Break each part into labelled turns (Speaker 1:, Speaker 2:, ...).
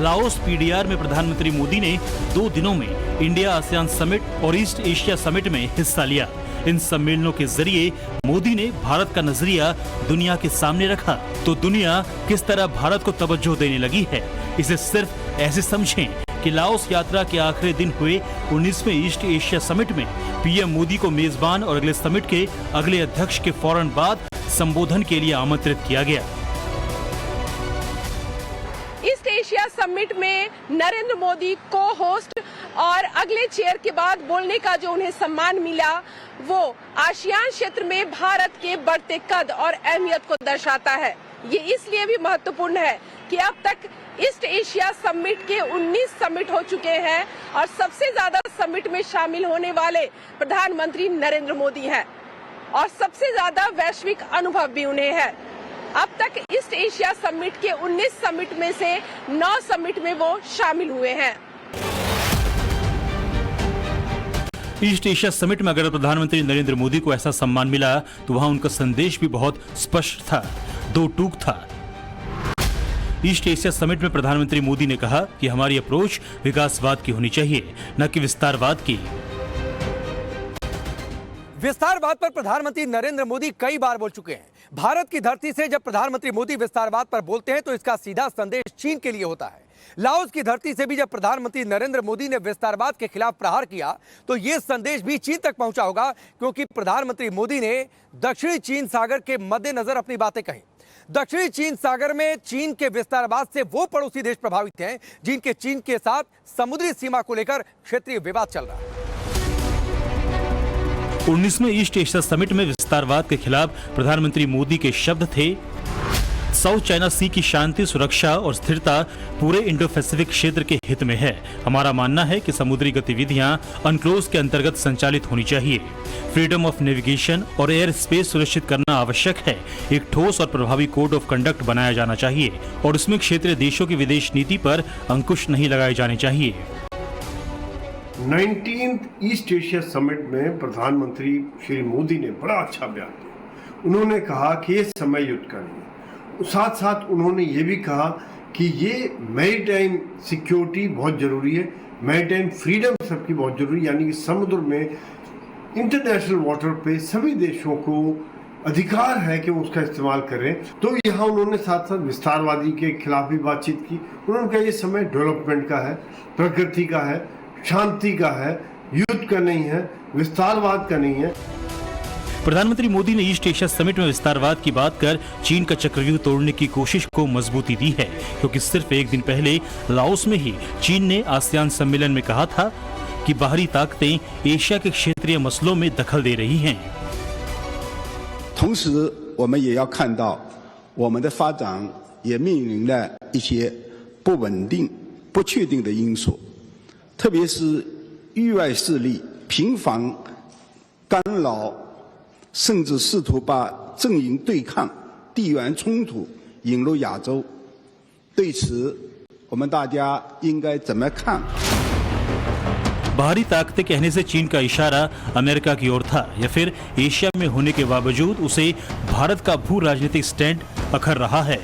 Speaker 1: Laos PDR में प्रधानमंत्री मोदी ने 2 दिनों में इंडिया आसियान समिट और ईस्ट एशिया समिट में हिस्सा लिया। इन सम्मेलनों के जरिए मोदी ने भारत का नजरिया दुनिया के सामने रखा। तो दुनिया किस तरह भारत को तवज्जो देने लगी है, इसे सिर्फ ऐसे समझें कि लाओस यात्रा के आखिरी दिन हुए 19वें ईस्ट एशिया समिट में पीएम मोदी को मेजबान और अगले समिट के अगले अध्यक्ष के फौरन बाद संबोधन के लिए आमंत्रित किया गया।
Speaker 2: ईस्ट एशिया समिट में नरेंद्र मोदी को होस्ट और अगले चेयर के बाद बोलने का जो उन्हें सम्मान मिला, वो आसियान क्षेत्र में भारत के बढ़ते कद और अहमियत को दर्शाता है। ये इसलिए भी महत्वपूर्ण है कि अब तक ईस्ट एशिया समिट के 19 समिट हो चुके हैं और सबसे ज्यादा समिट में शामिल होने वाले प्रधानमंत्री नरेंद्र मोदी हैं और सबसे ज्यादा वैश्विक अनुभव भी उन्हें है। अब तक ईस्ट एशिया समिट के 19 समिट में से 9 समिट में वो शामिल हुए हैं।
Speaker 1: ईस्ट एशिया समिट में अगर प्रधानमंत्री नरेंद्र मोदी को ऐसा सम्मान मिला तो वहां उनका संदेश भी बहुत स्पष्ट था, 2 टूक था। ईस्ट एशिया समिट में प्रधानमंत्री मोदी ने कहा कि हमारी अप्रोच विकासवाद की होनी चाहिए, न कि विस्तारवाद की।
Speaker 3: विस्तारवाद पर प्रधानमंत्री नरेंद्र मोदी कई बार बोल चुके हैं। भारत की धरती से जब प्रधानमंत्री मोदी विस्तारवाद पर बोलते हैं तो इसका सीधा संदेश चीन के लिए होता है। लाओस की धरती से भी जब प्रधानमंत्री नरेंद्र मोदी ने विस्तारवाद के खिलाफ प्रहार किया तो यह संदेश भी चीन तक पहुंचा होगा, क्योंकि प्रधानमंत्री मोदी ने दक्षिणी चीन सागर के मद्देनजर अपनी बातें कही। दक्षिणी चीन सागर में चीन के विस्तारवाद से वो पड़ोसी देश प्रभावित हैं जिनके चीन के साथ समुद्री सीमा को लेकर क्षेत्रीय विवाद चल रहा है।
Speaker 1: 19वें ईस्ट एशिया समिट में विस्तारवाद के खिलाफ प्रधानमंत्री मोदी के शब्द थे, साउथ चाइना सी की शांति, सुरक्षा और स्थिरता पूरे इंडो पैसिफिक क्षेत्र के हित में है। हमारा मानना है कि समुद्री गतिविधियां अनक्लोज के अंतर्गत संचालित होनी चाहिए। फ्रीडम ऑफ नेविगेशन और एयर स्पेस सुनिश्चित करना आवश्यक है। एक ठोस और प्रभावी कोड ऑफ कंडक्ट बनाया जाना चाहिए और उसमें क्षेत्रीय देशों की विदेश नीति पर अंकुश नहीं लगाए जाने चाहिए।
Speaker 4: 19th ईस्ट एशिया समिट में प्रधानमंत्री श्री मोदी ने बड़ा अच्छा बयान दिया। उन्होंने कहा कि ये समय युद्ध का नहीं है। साथ साथ उन्होंने ये भी कहा कि ये मैरीटाइम सिक्योरिटी बहुत जरूरी है, मैरीटाइम फ्रीडम सबकी बहुत जरूरी है, यानी कि समुद्र में इंटरनेशनल वाटर पे सभी देशों को अधिकार है कि वो उसका इस्तेमाल करें। तो यहाँ उन्होंने साथ साथ विस्तारवादी के खिलाफ भी बातचीत की। उन्होंने कहा ये समय डेवलपमेंट का है, प्रकृति का है, शांति का है, युद्ध का नहीं है, विस्तारवाद का नहीं है।
Speaker 1: प्रधानमंत्री मोदी ने ईस्ट एशिया समिट में विस्तारवाद की बात कर चीन का चक्रव्यूह तोड़ने की कोशिश को मजबूती दी है, क्योंकि सिर्फ एक दिन पहले लाओस में ही चीन ने आसियान सम्मेलन में कहा था कि बाहरी ताकतें एशिया के क्षेत्रीय मसलों में दखल दे रही हैं।
Speaker 5: 同时我们也要看到我们的发展也面临了一些不稳定、不确定的因素，特别是域外势力频繁干扰，甚至试图把阵营对抗、地缘冲突引入亚洲。对此，我们大家应该怎么看？
Speaker 1: बाहरी ताकतें कहने से चीन का इशारा अमेरिका की ओर था, या फिर एशिया में होने के बावजूद उसे भारत का भू राजनीतिक स्टैंड अखर रहा है,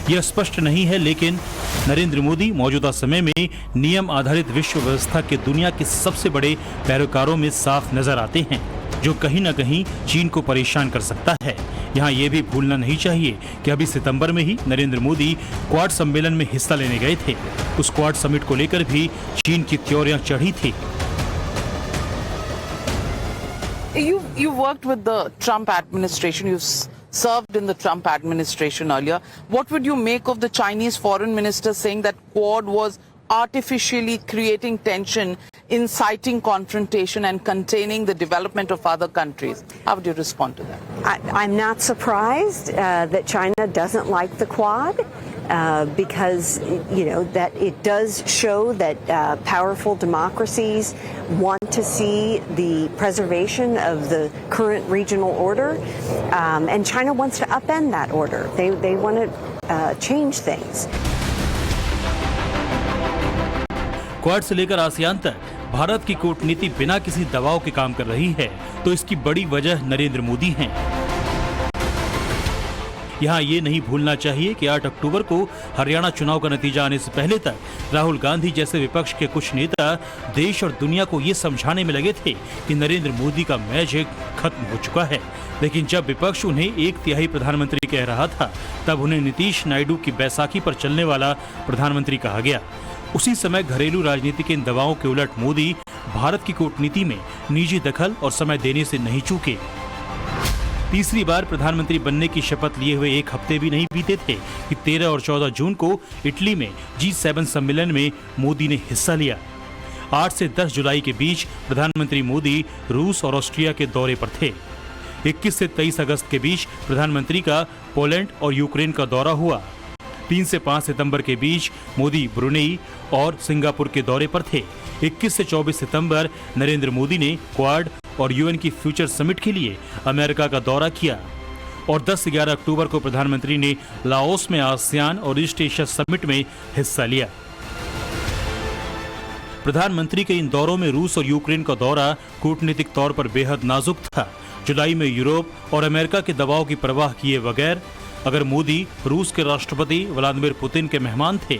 Speaker 1: यह स्पष्ट नहीं है। लेकिन नरेंद्र मोदी मौजूदा समय में नियम आधारित विश्व व्यवस्था के दुनिया के सबसे बड़े पैरोकारों में साफ नजर आते हैं, जो कहीं न कहीं चीन को परेशान कर सकता है। यहाँ ये भी भूलना नहीं चाहिए कि अभी सितंबर में ही नरेंद्र मोदी क्वाड सम्मेलन में हिस्सा लेने गए थे। उस क्वाड समिट को लेकर भी चीन की त्योरियां चढ़ी थी।
Speaker 6: You worked with the Trump administration. You served in the Trump administration earlier. What would you make of the Chinese foreign minister saying that Quad was artificially creating tension, inciting confrontation and containing the development of other countries? How would you respond to that?
Speaker 7: I'm not surprised that China doesn't like the Quad. Because, you know, that it does show that powerful democracies want to see the preservation of the current regional order, and China wants to upend that order. They want to change things.
Speaker 1: Quad से लेकर ASEAN तक भारत की कूटनीति बिना किसी दबाव के काम कर रही है, तो इसकी बड़ी वजह नरेंद्र मोदी हैं। यहाँ ये नहीं भूलना चाहिए कि 8 अक्टूबर को हरियाणा चुनाव का नतीजा आने से पहले तक राहुल गांधी जैसे विपक्ष के कुछ नेता देश और दुनिया को ये समझाने में लगे थे कि नरेंद्र मोदी का मैजिक खत्म हो चुका है। लेकिन जब विपक्ष उन्हें 1/3 प्रधानमंत्री कह रहा था, तब उन्हें नीतीश नायडू की बैसाखी पर चलने वाला प्रधानमंत्री कहा गया। उसी समय घरेलू राजनीति के इन दबावों के उलट मोदी भारत की कूटनीति में निजी दखल और समय देने से नहीं चूके। तीसरी बार प्रधानमंत्री बनने की शपथ लिए हुए 1 हफ्ते भी नहीं बीते थे कि 13 और 14 जून को इटली में G7 सम्मेलन में मोदी ने हिस्सा लिया। 8 से 10 जुलाई के बीच प्रधानमंत्री मोदी रूस और ऑस्ट्रिया के दौरे पर थे। 21 से 23 अगस्त के बीच प्रधानमंत्री का पोलैंड और यूक्रेन का दौरा हुआ। 3 से 5 सितंबर के बीच मोदी ब्रुनेई और सिंगापुर के दौरे पर थे। 21 से 24 सितंबर नरेंद्र मोदी ने क्वाड और यूएन की फ्यूचर समिट के लिए अमेरिका का दौरा किया और 10 से 11 अक्टूबर को प्रधानमंत्री ने लाओस में आसियान और ईस्ट एशिया समिट में हिस्सा लिया। प्रधानमंत्री के इन दौरों में रूस और यूक्रेन का दौरा कूटनीतिक तौर पर बेहद नाजुक था। जुलाई में यूरोप और अमेरिका के दबाव की परवाह किए बगैर अगर मोदी रूस के राष्ट्रपति व्लादिमीर पुतिन के मेहमान थे,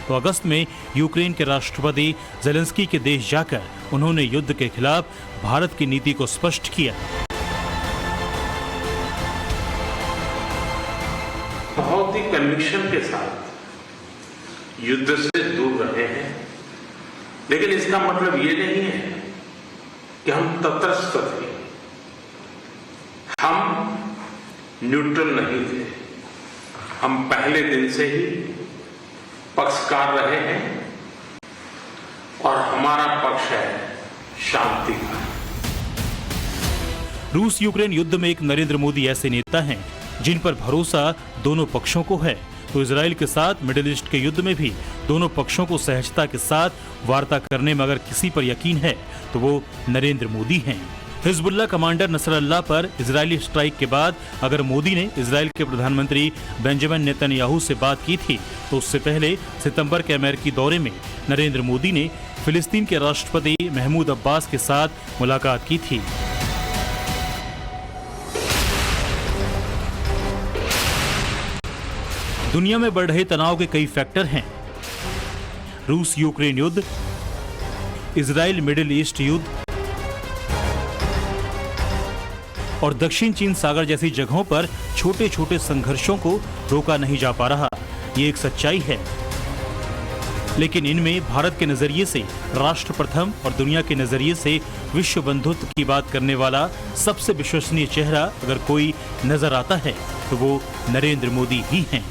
Speaker 1: तो अगस्त में यूक्रेन के राष्ट्रपति जेलेंस्की के देश जाकर उन्होंने युद्ध के खिलाफ भारत की नीति को स्पष्ट किया।
Speaker 8: बहुत ही कन्विक्शन के साथ युद्ध से दूर रहे हैं, लेकिन इसका मतलब ये नहीं है कि हम तटस्थ थे, हम न्यूट्रल नहीं थे। हम पहले दिन से ही पक्षकार रहे हैं और हमारा पक्ष है शांति का।
Speaker 1: रूस यूक्रेन युद्ध में एक नरेंद्र मोदी ऐसे नेता हैं जिन पर भरोसा दोनों पक्षों को है, तो इजराइल के साथ मिडिल ईस्ट के युद्ध में भी दोनों पक्षों को सहजता के साथ वार्ता करने में अगर किसी पर यकीन है तो वो नरेंद्र मोदी हैं। हिजबुल्ला कमांडर नसरल्लाह पर इजरायली स्ट्राइक के बाद अगर मोदी ने इजराइल के प्रधानमंत्री बेंजामिन नेतन्याहू से बात की थी, तो उससे पहले सितंबर के अमेरिकी दौरे में नरेंद्र मोदी ने फिलिस्तीन के राष्ट्रपति महमूद अब्बास के साथ मुलाकात की थी। दुनिया में बढ़ रहे तनाव के कई फैक्टर हैं। रूस यूक्रेन युद्ध, इजराइल मिडिल ईस्ट युद्ध और दक्षिण चीन सागर जैसी जगहों पर छोटे छोटे संघर्षों को रोका नहीं जा पा रहा, ये एक सच्चाई है। लेकिन इनमें भारत के नजरिए से राष्ट्र प्रथम और दुनिया के नजरिए से विश्व बंधुत्व की बात करने वाला सबसे विश्वसनीय चेहरा अगर कोई नजर आता है तो वो नरेंद्र मोदी ही हैं।